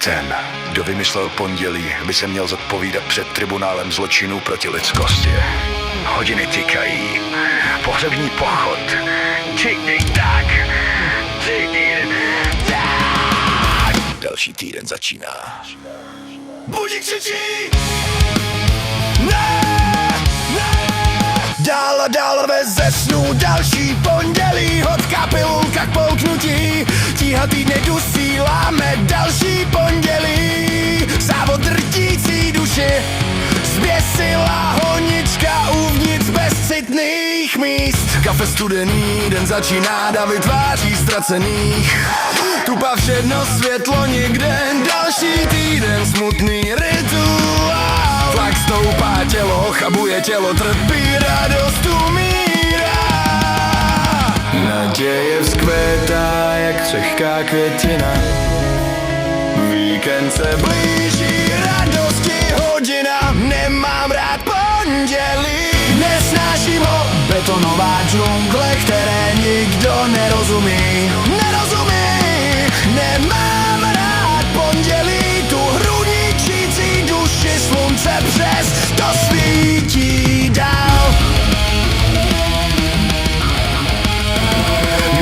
Ten, kdo vymyslel pondělí, by se měl zodpovídat před tribunálem zločinů proti lidskosti. Hodiny tikají, pohřební pochod, tik tak. Další týden začíná. Budík křičí! Ne! Dál a dál ze snů další pondělí, hodka pilulka k polknutí, tíha týdne dusí, láme další pondělí. Závod drtící duši, zběsilá honička uvnitř bezcitných míst. Kafe studený, den začíná, davy tváří ztracených. Tupa všedno, světlo nikde, další týden smutný rituál. Tlak stoupá, tělo chabuje, tělo trpí, radost umírá. Naděje vzkvétá jak křehká květina. Víkend se blíží, radosti hodina. Nemám rád pondělí, nesnáším ho. Betonová džungle, které nikdo nerozumí. Nemám rád pondělí, tu hru ničící duši, slunce přes to svítí dál.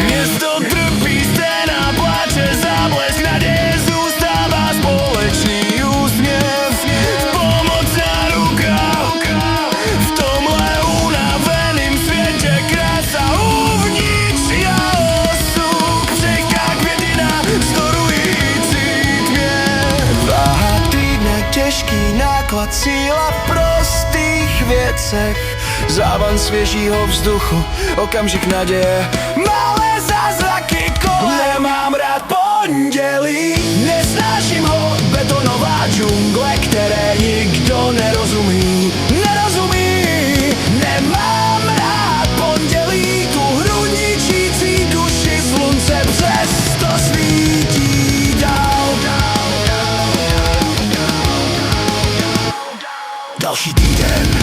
Město trpí, scéna pláče, záblesk naděje, zůstává společný úsměv, pomocná ruka. V tomhle unaveným světě krása uvnitř chaosu, křehká květina vzdorující tmě. Váha týdne, těžký náklad, síla v prostých věcech, závan svěžího vzduchu, okamžik naděje, malé zázraky kolem. Nemám rád pondělí, nesnáším ho. Betonová džungle, které nikdo nerozumí. Nemám rád pondělí, tu hru ničící duši, slunce přes to svítí dál. Další týden